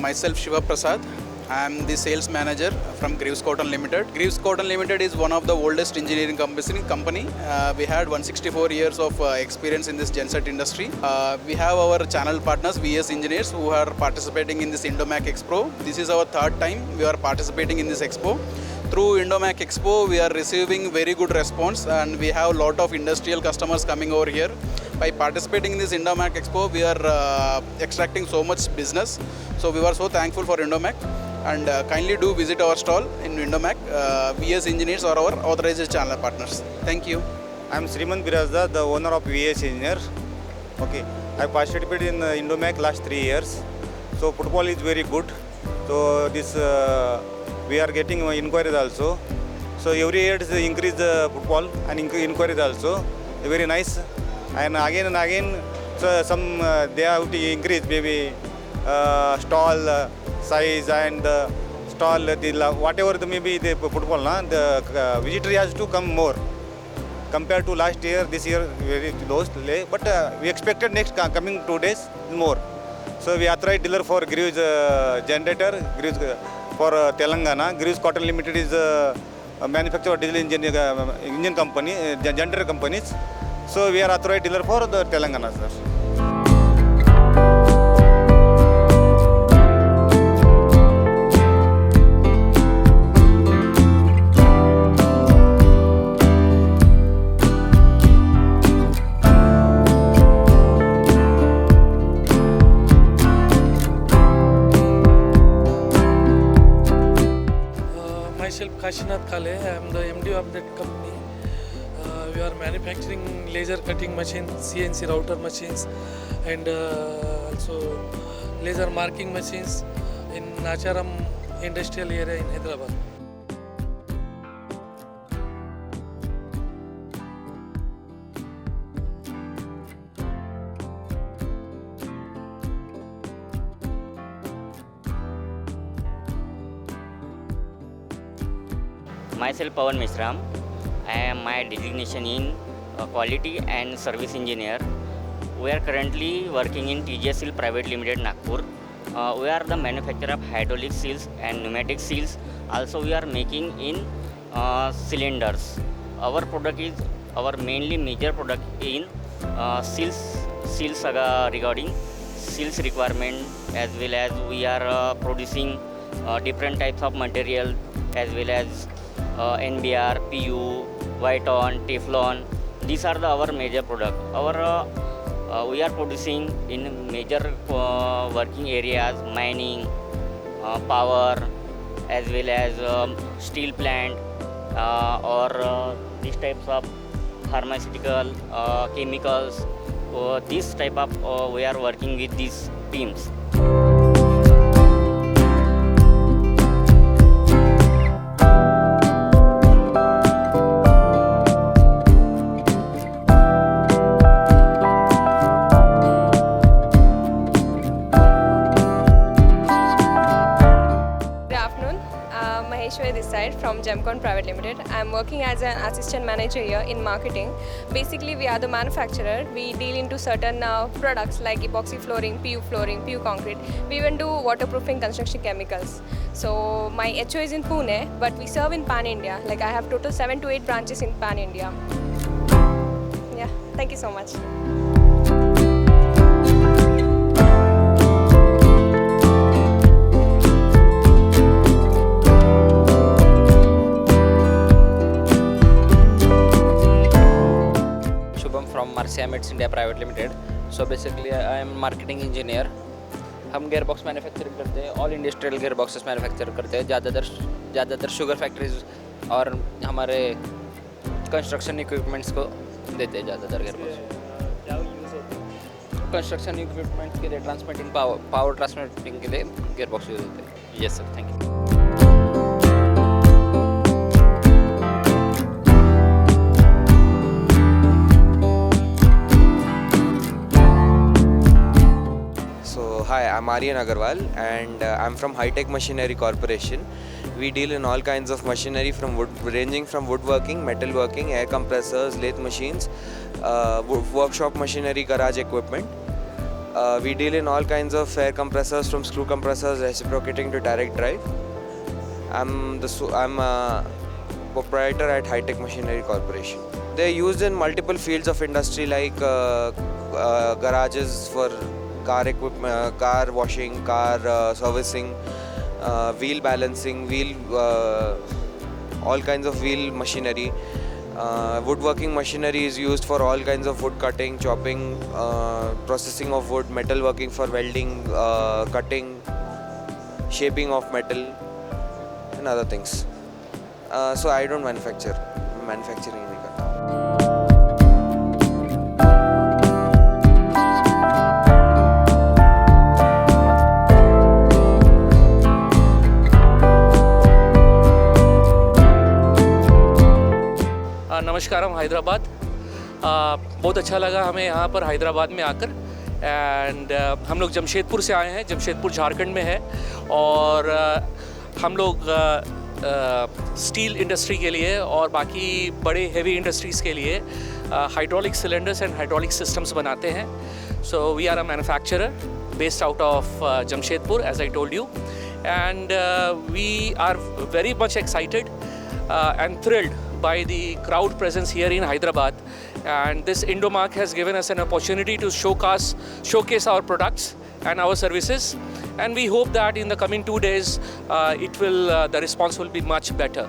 myself Shiva Prasad. I am the sales manager from Greaves Cotton Limited. Greaves Cotton Limited is one of the oldest engineering company. We had 164 years of experience in this genset industry. We have our channel partners, VS Engineers, who are participating in this IndoMach Expo. This is our third time we are participating in this expo. Through IndoMach Expo, we are receiving very good response, and we have a lot of industrial customers coming over here. By participating in this IndoMach Expo, we are extracting so much business. So we were so thankful for IndoMach, and kindly do visit our stall in IndoMach. VS Engineers are our authorized channel partners. Thank you. I am Sriman Birazda, the owner of VS Engineer. Okay, I participated in IndoMach last 3 years. So football is very good. So this we are getting inquiries also. So every year is increase the football and inquiries also. Very nice. And again, so some they have to increase maybe stall size and stall whatever the maybe the football. The visitor has to come more compared to last year. This year very low, but we expected next coming 2 days more. So we authorized dealer for Greaves generator, Greaves for Telangana. Greaves Cotton Limited is a manufacturer of diesel engine company, generator companies. So we are authorized dealer for the Telangana, sir. Myself Kashinath Kale, I am the MD of that company. We are manufacturing laser cutting machines, CNC router machines, and also laser marking machines in Nacharam industrial area in Hyderabad. Myself Pawan Mishram. I am my designation in quality and service engineer. We are currently working in TGS Seal Private Limited, Nagpur. We are the manufacturer of hydraulic seals and pneumatic seals. Also, we are making in cylinders. Our product is our mainly major product in seals regarding seals requirement, as well as we are producing different types of material, as well as NBR, PU, White-on, Teflon. These are our major products. We are producing in major working areas, mining, power, as well as steel plant, or these types of pharmaceutical chemicals. This type of we are working with these teams. This side from Gemcon Private Limited. I am working as an assistant manager here in marketing. Basically, we are the manufacturer. We deal into certain products like epoxy flooring, PU concrete. We even do waterproofing construction chemicals. So my HO is in Pune, but we serve in Pan India. Like I have total 7 to 8 branches in Pan India. Yeah, thank you so much. From Marcia Meds India Private Limited. So basically I am marketing engineer. हम gear box manufacturing करते हैं, all industrial gear boxes manufacture करते हैं, ज़्यादातर sugar factories और हमारे construction equipments को देते हैं ज़्यादातर gear box. Construction equipment के लिए transmitting power transmitting के लिए gear box use होते हैं. Yes sir, thank you. Hi, I'm Aryan Agarwal and I'm from Hitex Machinery Corporation. We deal in all kinds of machinery ranging from woodworking, metalworking, air compressors, lathe machines, workshop machinery, garage equipment. We deal in all kinds of air compressors, from screw compressors reciprocating to direct drive. I'm a proprietor at Hitex Machinery Corporation. They're used in multiple fields of industry like garages for car equipment, car washing, car servicing, wheel balancing, all kinds of wheel machinery. Woodworking machinery is used for all kinds of wood cutting, chopping, processing of wood, metalworking for welding, cutting, shaping of metal, and other things. So I don't manufacture. Manufacturing नहीं करता. नमस्कारम हैदराबाद. बहुत अच्छा लगा हमें यहाँ पर हैदराबाद में आकर. एंड हम लोग जमशेदपुर से आए हैं. जमशेदपुर झारखंड में है. और हम लोग स्टील इंडस्ट्री के लिए और बाकी बड़े हेवी इंडस्ट्रीज़ के लिए hydraulic cylinders and hydraulic systems बनाते हैं. So we are a manufacturer based out of Jamshedpur, as I told you. And we are very much excited and thrilled by the crowd presence here in Hyderabad. And this IndoMach has given us an opportunity to showcase our products and our services. And we hope that in the coming 2 days, the response will be much better.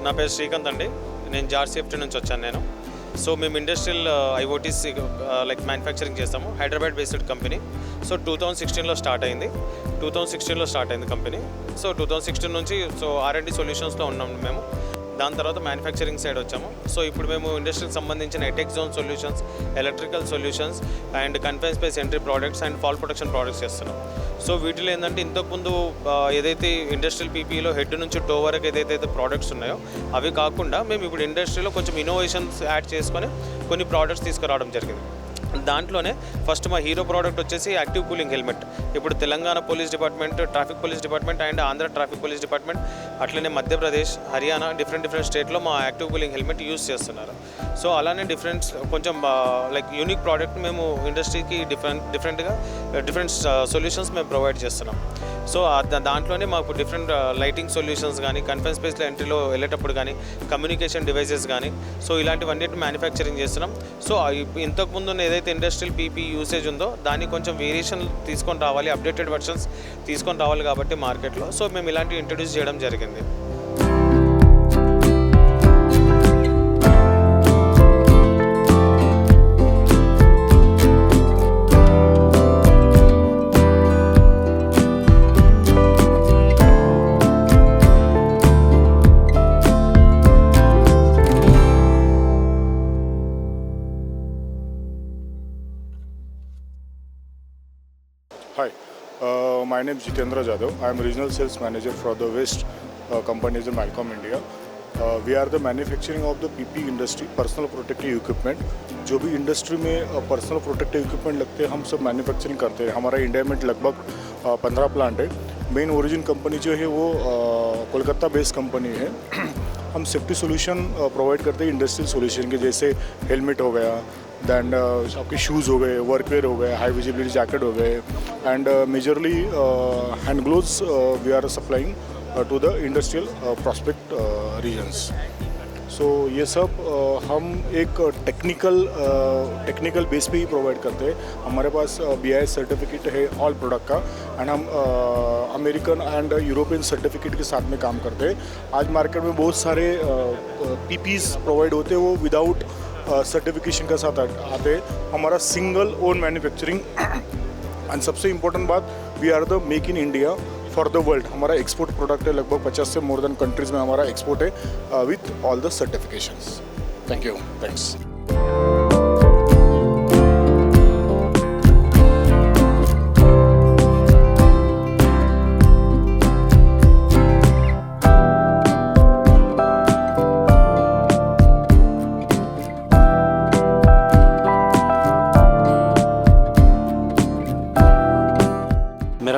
నా పేరు శ్రీకాంత్ అండి. నేను jar safety నుంచి వచ్చాను నేను. So మేము industrial IoTs like manufacturing చేస్తాము. Hyderabad based company. So 2016లో స్టార్ట్ అయింది కంపెనీ. సో 2016 నుంచి R&D సొల్యూషన్స్లో ఉన్నాం మేము. దాని తర్వాత మ్యానుఫ్యాక్చరింగ్ సైడ్ వచ్చాము. సో ఇప్పుడు మేము ఇండస్ట్రీకి సంబంధించిన hitech zone solutions, electrical solutions and confined space entry products and fall protection products చేస్తున్నాం. సో వీటిలో ఏంటంటే ఇంతకుముందు ఏదైతే ఇండస్ట్రియల్ పీపీలో హెడ్ నుంచి టో వరకు ఏదైతే ప్రోడక్ట్స్ ఉన్నాయో అవి కాకుండా మేము ఇప్పుడు ఇండస్ట్రీలో కొంచెం ఇన్నోవేషన్స్ యాడ్ చేసుకొని కొన్ని ప్రోడక్ట్స్ తీసుకురావడం జరిగింది. దాంట్లోనే ఫస్ట్ మా హీరో ప్రోడక్ట్ వచ్చేసి యాక్టివ్ కూలింగ్ హెల్మెట్. ఇప్పుడు Telangana police department, traffic police department and Andhra traffic police department, అట్లనే మధ్యప్రదేశ్, హర్యానా డిఫరెంట్ స్టేట్లో మా యాక్టివ్ కూలింగ్ హెల్మెట్ యూస్ చేస్తున్నారు. సో అలానే కొంచెం లైక్ యూనిక్ ప్రోడక్ట్ మేము ఇండస్ట్రీకి డిఫరెంట్ సొల్యూషన్స్ మేము ప్రొవైడ్ చేస్తున్నాం. సో దాంట్లోనే మాకు డిఫరెంట్ లైటింగ్ సొల్యూషన్స్ కానీ, కన్ఫైన్ స్పేస్లో ఎంట్రీలో వెళ్ళేటప్పుడు కానీ, కమ్యూనికేషన్ డివైసెస్ కానీ, సో ఇలాంటివన్నిటి మ్యానుఫ్యాక్చరింగ్ చేస్తున్నాం. సో ఇంతకుముందు ఏదైతే ఇండస్ట్రియల్ పీపీ యూసేజ్ ఉందో దాన్ని కొంచెం వేరియేషన్ తీసుకొని రావాలి, అప్డేటెడ్ వర్షన్స్ తీసుకొని రావాలి కాబట్టి మార్కెట్లో. సో మేము ఇలాంటివి ఇంట్రడ్యూస్ చేయడం జరిగింది. Hi, my name is Jitendra Jadhav. I am regional sales manager for the West company in Malcolm, India. We are the manufacturing of the PP industry, personal protective equipment. जो भी industry में personal protective equipment लगते हैं हम सब manufacturing करते हैं. हमारा इंडिया में लगभग 15 प्लांट है. मेन ओरिजिन कंपनी जो है वो कोलकाता बेस्ड कंपनी है. हम सेफ्टी सोल्यूशन प्रोवाइड करते हैं इंडस्ट्रियल सोल्यूशन के, जैसे हेलमेट हो गया, दैन आपके शूज़ हो गए, वर्कवेयर हो गए, हाई विजिबिलिटी जैकेट हो गए, and majorly hand gloves we are supplying to the industrial prospect regions. So ये सब हम एक टेक्निकल बेस पे ही प्रोवाइड करते हैं. हमारे पास BIS सर्टिफिकेट है ऑल प्रोडक्ट का, एंड हम अमेरिकन एंड यूरोपियन सर्टिफिकेट के साथ में काम करते हैं. आज मार्केट में बहुत सारे PPs प्रोवाइड होते हैं, वो विदाउट सर्टिफिकेशन के साथ आते हैं. हमारा सिंगल ओन मैन्युफैक्चरिंग एंड सबसे इम्पोर्टेंट बात, we are the make in India for the world. हमारा एक्सपोर्ट प्रोडक्ट है, लगभग 50 से मोर देन कंट्रीज़ में हमारा एक्सपोर्ट है with all the certifications. Thank you. Thanks.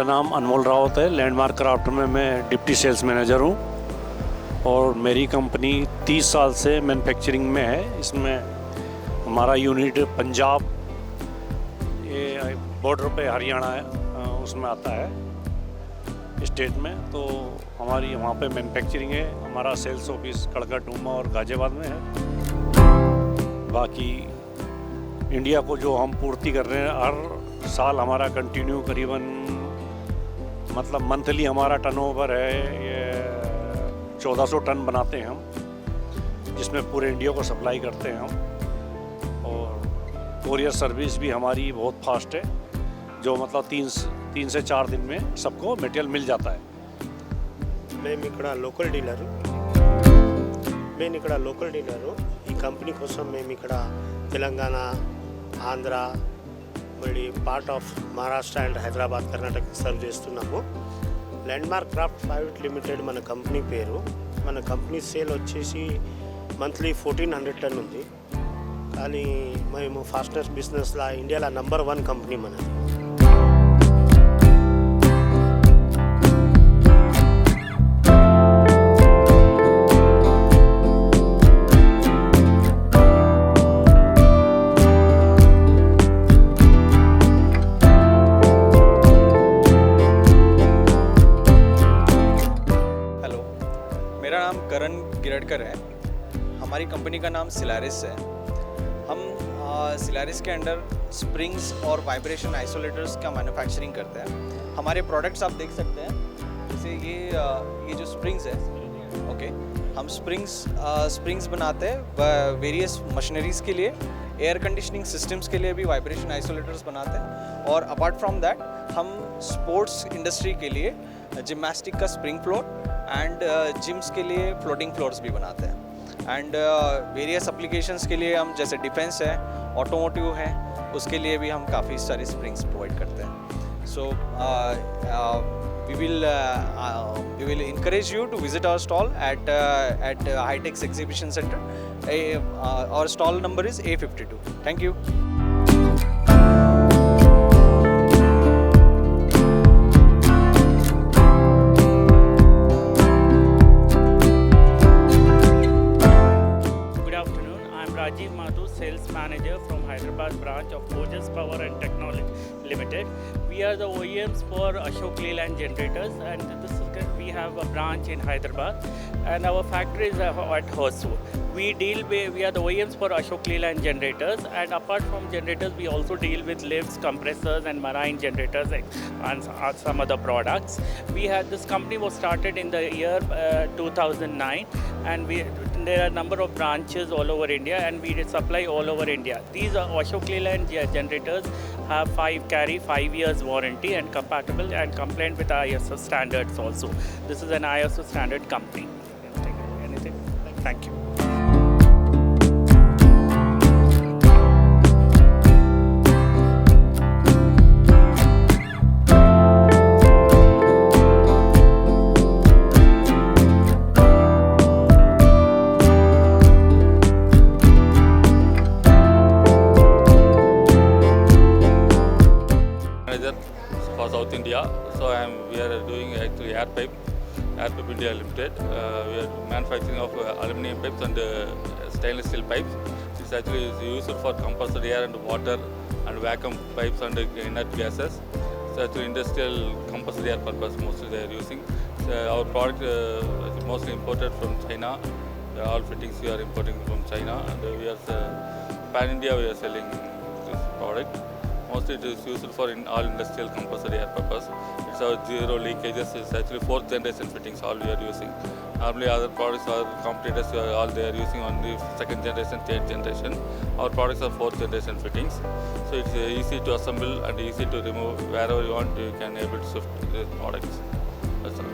नाम अनमोल रावत है। लैंडमार्क क्राफ्ट में मैं डिप्टी सेल्स मैनेजर हूँ और मेरी कंपनी 30 साल से मैन्युफैक्चरिंग में है। इसमें हमारा यूनिट पंजाब, ये बॉर्डर पे हरियाणा है, उसमें आता है स्टेट में, तो हमारी वहाँ पे मैन्युफैक्चरिंग है। हमारा सेल्स ऑफिस कड़का डूमा और गाजियाबाद में है। बाकी इंडिया को जो हम पूर्ति कर रहे हैं, हर साल हमारा कंटिन्यू करीबन मतलब मंथली हमारा टर्नओवर है ये 1400 टन बनाते हैं हम, जिसमें पूरे इंडिया को सप्लाई करते हैं हम। और कोरियर सर्विस भी हमारी बहुत फास्ट है, जो मतलब 3 से 4 दिन में सबको मटेरियल मिल जाता है। మేము ఇక్కడ లోకల్ డీలరు ఈ కంపెనీ కోసం మేము ఇక్కడ తెలంగాణ, ఆంధ్ర, మళ్ళీ part of Maharashtra and Hyderabad, Karnataka serve చేస్తున్నాము. ల్యాండ్మార్క్ క్రాఫ్ట్ ప్రైవేట్ లిమిటెడ్ మన కంపెనీ పేరు. మన కంపెనీ సేల్ వచ్చేసి మంత్లీ 1400 టన్ ఉంది. కానీ మేము ఫాస్టెస్ట్ బిజినెస్లో ఇండియాలో నంబర్ 1 కంపెనీ మనది. है. हमारी कंपनी का नाम सिलारिस है. हम सिलारिस के अंडर स्प्रिंग्स और वाइब्रेशन आइसोलेटर्स का मैन्युफैक्चरिंग करते हैं. हमारे प्रोडक्ट्स आप देख सकते हैं, जैसे ये जो स्प्रिंग्स है, ओके, हम स्प्रिंग्स बनाते हैं वेरियस मशीनरीज़ के लिए, एयर कंडीशनिंग सिस्टम्स के लिए भी वाइब्रेशन आइसोलेटर्स बनाते हैं. और अपार्ट फ्रॉम दैट हम स्पोर्ट्स इंडस्ट्री के लिए जिम्नास्टिक का स्प्रिंग फ्लोर एंड जिम्स के लिए फ्लोटिंग फ्लोर्स भी बनाते हैं. एंड वेरियस एप्लीकेशंस के लिए हम, जैसे डिफेंस है, ऑटोमोटिव है, उसके लिए भी हम काफ़ी सारी स्प्रिंग्स प्रोवाइड करते हैं. सो we will encourage you to visit our stall at Hitex Exhibition Center. Our stall number is A52. Thank you. Sales manager from Hyderabad branch of Hybiz Power and Technology Limited. We are the OEMs for Ashok Leyland generators, and we have a branch in Hyderabad, and our factory is at Hosur. We are the OEMs for Ashok Leyland generators, and apart from generators, we also deal with lifts, compressors, and marine generators and some other products. This company was started in the year 2009, and there are a number of branches all over India, and we supply all over India. These are Ashok Leyland generators carry 5 years warranty and compatible and compliant with ISO standards also. This is an ISO standard company. Anything? Thank you. For South India, so we are doing actually air pipe India Limited. We are manufacturing of aluminum pipes and stainless steel pipes. This actually is used for compressed air and water and vacuum pipes and inert gases. So actually industrial compressed air purpose mostly they are using. So our product is mostly imported from China. All fittings we are importing from China, and we are pan India we are selling this product. Mostly it is used for all industrial compressed air purpose. It's our zero leakages. It's actually 4th generation fittings all we are using. Normally other products or competitors all they are using on the 2nd generation, 3rd generation. Our products are 4th generation fittings. So it's easy to assemble and easy to remove. Wherever you want, you can able to shift the products. That's all.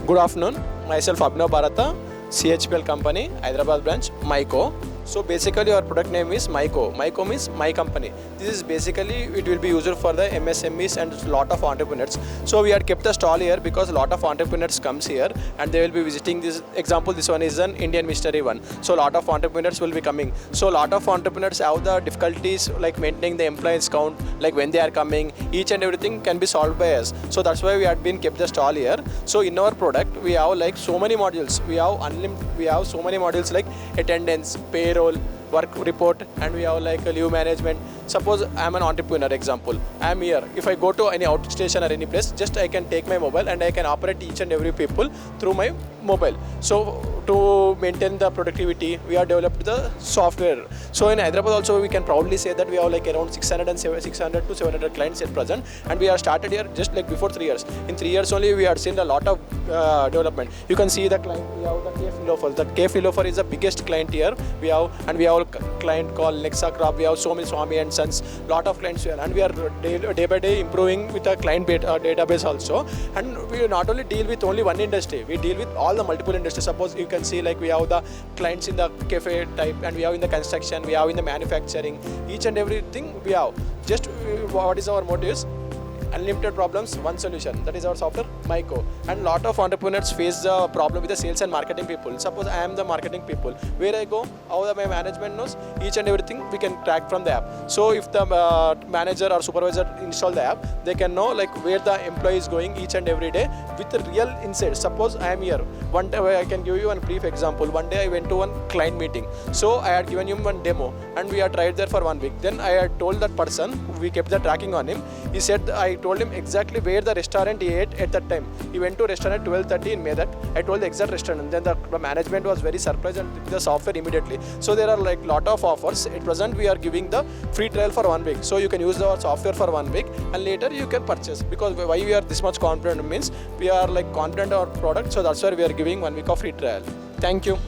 Good afternoon, myself Abhinav Bharata, CHPL company, Hyderabad branch, MICO. So basically our product name is Myco. Myco means my company. This is basically, it will be used for the MSMEs and lot of entrepreneurs. So we had kept the stall here because a lot of entrepreneurs comes here and they will be visiting this. Example, this one is an Indian mystery one. So a lot of entrepreneurs will be coming. So a lot of entrepreneurs have the difficulties like maintaining the employees count, like when they are coming, each and everything can be solved by us. So that's why we had been kept the stall here. So in our product, we have like so many modules. We have so many modules like attendance, payroll, work report, and we have like a leave management. Suppose I am an entrepreneur, example, I am here. If I go to any outstation or any place, just I can take my mobile and I can operate each and every people through my mobile. So to maintain the productivity, we have developed the software. So in Hyderabad also, we can proudly say that we have like around 600 to 700 clients at present, and we have started here just like before 3 years. In 3 years only, we have seen a lot of development. You can see the client. We have the Cafe Loafer. The Cafe Loafer is the biggest client here. We have, and we have a client called Nexa Crop. We have so many Swami and Sons. Lot of clients here, and we are day by day improving with the client database also. And we not only deal with only one industry. We deal with all the multiple industries. Suppose you can see like we have the clients in the cafe type, and we have in the construction, we have in the manufacturing, each and everything we have. Just what is our motive is unlimited problems, one solution. That is our software, Myco. And lot of entrepreneurs face the problem with the sales and marketing people. Suppose I am the marketing people. Where I go, how my management knows, each and everything we can track from the app. So if the manager or supervisor install the app, they can know like where the employee is going each and every day with the real insights. Suppose I am here. One day I can give you a brief example. One day I went to one client meeting. So I had given him one demo and we had tried there for 1 week. Then I had told that person, we kept the tracking on him. He said, I told him exactly where the restaurant he ate at that time. He went to restaurant 12:30 in Medak. I told the exact restaurant. Then the management was very surprised and did the software immediately. So there are like lot of offers. At present we are giving the free trial for 1 week. So you can use our software for 1 week and later you can purchase. Because why we are this much confident means we are like confident our product. So that's why we are giving 1 week of free trial. Thank you.